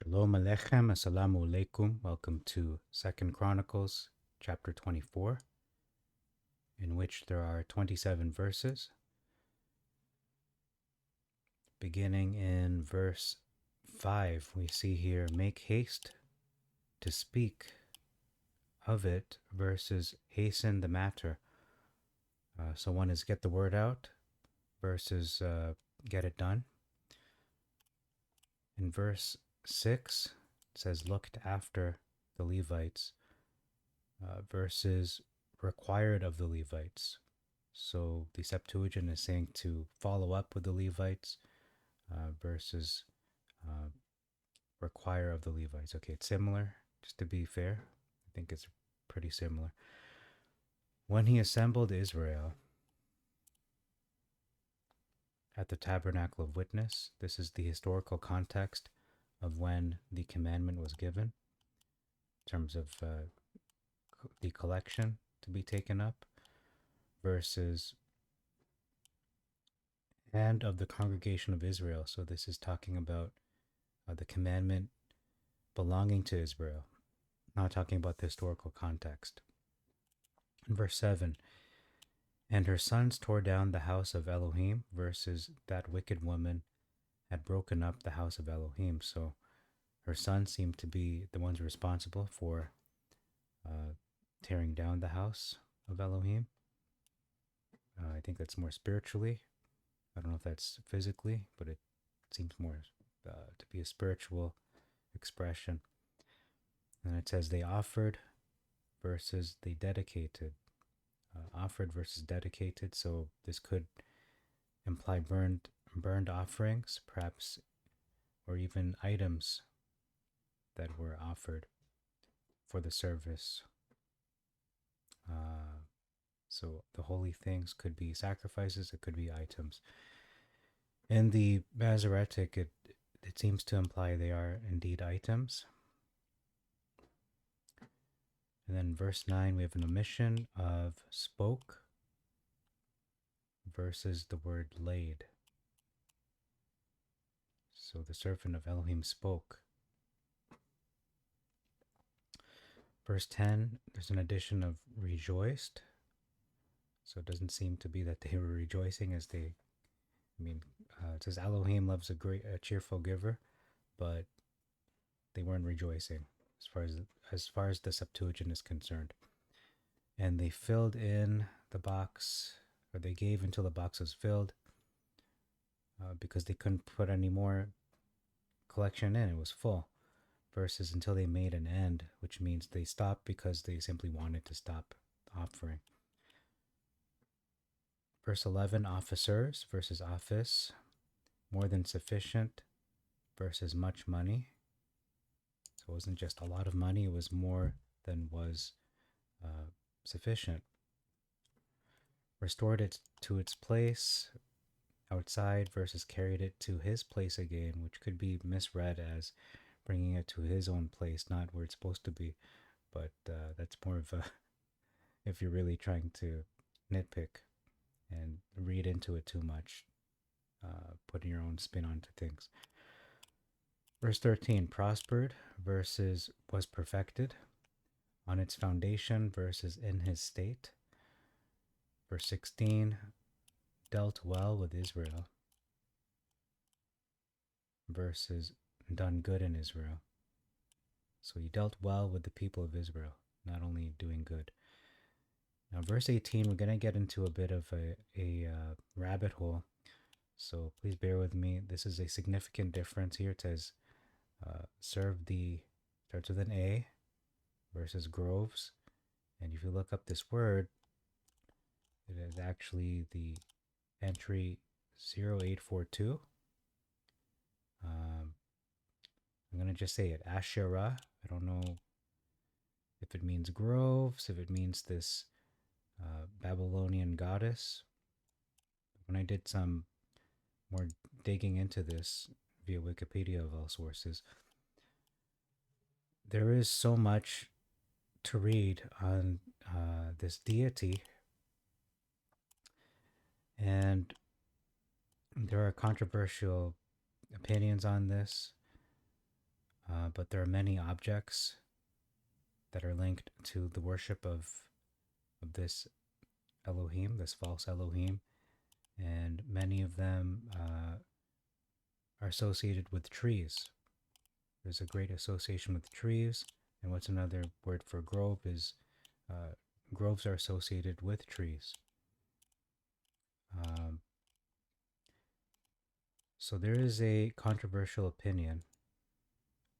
Shalom Aleichem, Assalamu Alaikum. Welcome to 2nd Chronicles, chapter 24, in which there are 27 verses. Beginning in verse 5, we see here, make haste to speak of it versus hasten the matter. So one is get the word out versus get it done. In verse 6, it says, looked after the Levites versus required of the Levites. So the Septuagint is saying to follow up with the Levites versus require of the Levites. Okay, it's similar, just to be fair. I think it's pretty similar. When he assembled Israel at the tabernacle of witness, this is the historical context of when the commandment was given in terms of the collection to be taken up versus and of the congregation of Israel. So this is talking about the commandment belonging to Israel, not talking about the historical context. In verse 7, and her sons tore down the house of Elohim versus that wicked woman had broken up the house of Elohim. So her sons seem to be the ones responsible for tearing down the house of Elohim. I think that's more spiritually. I don't know if that's physically, but it seems more to be a spiritual expression. And it says they offered versus they dedicated. Offered versus dedicated. So this could imply burned offerings, perhaps, or even items that were offered for the service. So the holy things could be sacrifices, it could be items. In the Masoretic, it seems to imply they are indeed items. And then verse 9, we have an omission of spoke versus the word laid. So the servant of Elohim spoke. Verse 10, there's an addition of rejoiced. So it doesn't seem to be that they were rejoicing as they, it says Elohim loves a cheerful giver, but they weren't rejoicing as far as the Septuagint is concerned. And they filled in the box, or they gave until the box was filled, because they couldn't put any more collection in. It was full. Versus until they made an end, which means they stopped because they simply wanted to stop offering. Verse 11, officers versus office, more than sufficient versus much money. So it wasn't just a lot of money, it was more than was sufficient. Restored it to its place outside versus carried it to his place again, which could be misread as bringing it to his own place, not where it's supposed to be. But that's more of a, if you're really trying to nitpick and read into it too much, putting your own spin onto things. Verse 13, prospered versus was perfected, on its foundation versus in his state. Verse 16, dealt well with Israel versus done good in Israel. So he dealt well with the people of Israel, not only doing good. Now, verse 18, we're going to get into a bit of a rabbit hole, so please bear with me. This is a significant difference here. It says, starts with an A, versus groves. And if you look up this word, it is actually the entry 0842. I'm going to just say it, ASHERAH. I don't know if it means groves, if it means this Babylonian goddess. When I did some more digging into this via Wikipedia of all sources, there is so much to read on this deity, and there are controversial opinions on this. but there are many objects that are linked to the worship of this Elohim, this false Elohim, and many of them are associated with trees. There's a great association with trees, and what's another word for grove is groves are associated with trees. Um, so there is a controversial opinion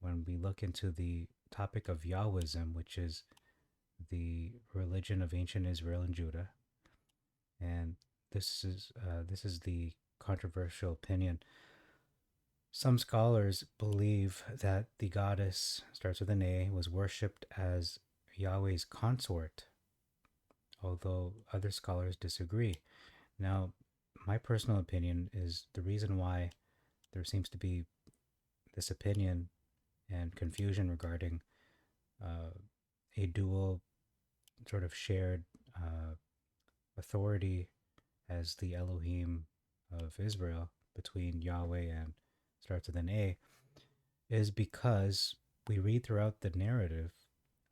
when we look into the topic of Yahwism, which is the religion of ancient Israel and Judah, and this is the controversial opinion. Some scholars believe that the goddess, starts with an A, was worshipped as Yahweh's consort, although other scholars disagree. Now, my personal opinion is the reason why there seems to be this opinion and confusion regarding a dual sort of shared authority as the Elohim of Israel between Yahweh and starts with an A is because we read throughout the narrative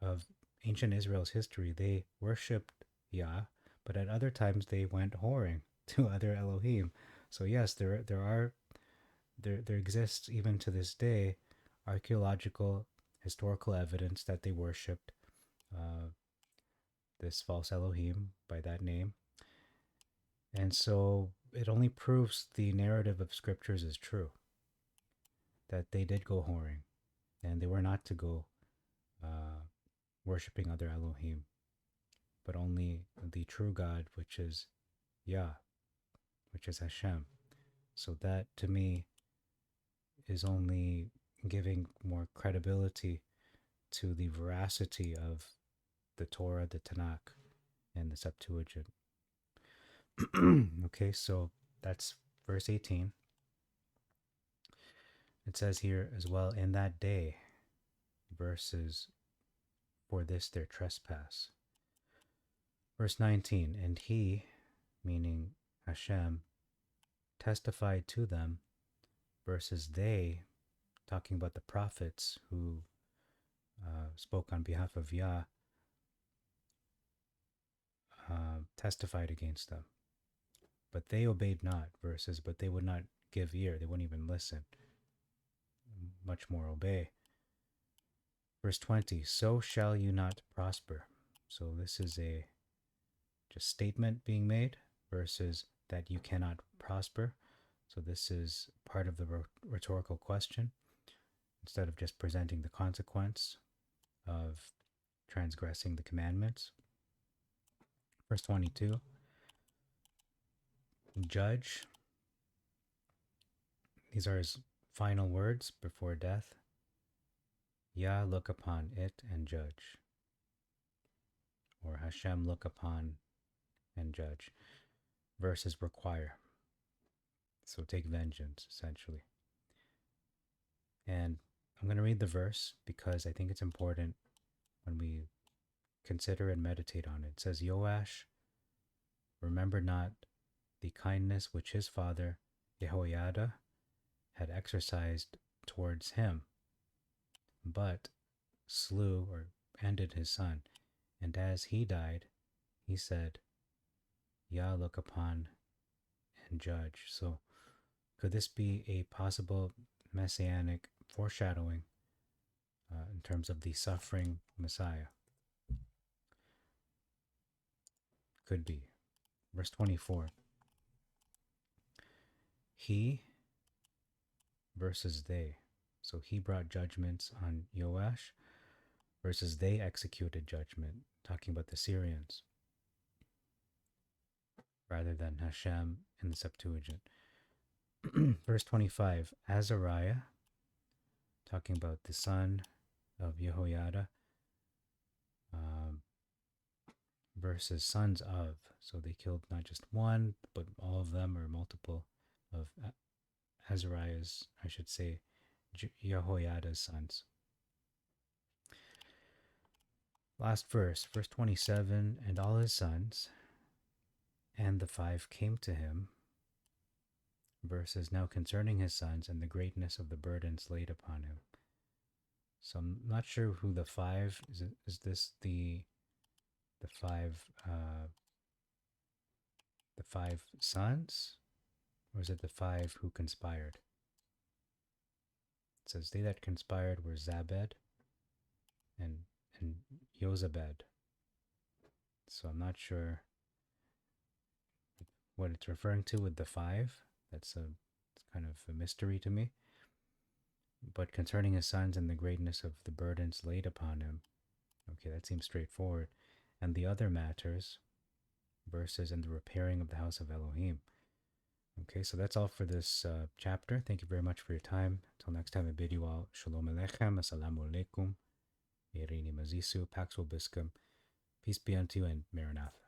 of ancient Israel's history, they worshipped Yah, but at other times they went whoring to other Elohim. So yes, there exists even to this day archaeological historical evidence that they worshipped this false Elohim by that name. And so it only proves the narrative of scriptures is true, that they did go whoring and they were not to go worshipping other Elohim, but only the true God, which is Yah, which is Hashem. So that to me is only giving more credibility to the veracity of the Torah, the Tanakh, and the Septuagint. Okay, so that's verse 18. It says here as well, in that day, verses for this their trespass. Verse 19, and he, meaning Hashem, testified to them, versus they, talking about the prophets who spoke on behalf of Yah, testified against them. But they obeyed not, verses, but they would not give ear, they wouldn't even listen, much more obey. Verse 20, so shall you not prosper. So this is a just statement being made versus that you cannot prosper. So this is part of the rhetorical question instead of just presenting the consequence of transgressing the commandments. Verse 22, judge. These are his final words before death. Yah, look upon it and judge. Or Hashem, look upon and judge. Verses require. So take vengeance, essentially. And I'm going to read the verse because I think it's important when we consider and meditate on it. It says, Yoash remembered not the kindness which his father, Jehoiada, had exercised towards him, but slew or ended his son. And as he died, he said, Yah, look upon and judge. So could this be a possible messianic foreshadowing in terms of the suffering Messiah? Could be. Verse 24. He versus they. So he brought judgments on Joash versus they executed judgment, talking about the Syrians, rather than Hashem in the Septuagint. Verse 25, Azariah, talking about the son of Jehoiada, versus sons of. So they killed not just one, but all of them, or multiple of Azariah's, I should say, Jehoiada's sons. Last verse, verse 27, and all his sons and the 5 came to him. Verses now concerning his sons and the greatness of the burdens laid upon him. So I'm not sure who the five is. Is this the five the five sons, or is it the five who conspired? It says they that conspired were Zabed and Jozabed. So I'm not sure what it's referring to with the five. It's kind of a mystery to me. But concerning his sons and the greatness of the burdens laid upon him, okay, that seems straightforward. And the other matters, verses and the repairing of the house of Elohim. Okay, so that's all for this chapter. Thank you very much for your time. Until next time, I bid you all Shalom Aleichem, Assalamu Alaikum, Irini Mazisu, Pax Vobiscum. Peace be unto you, and Maranatha.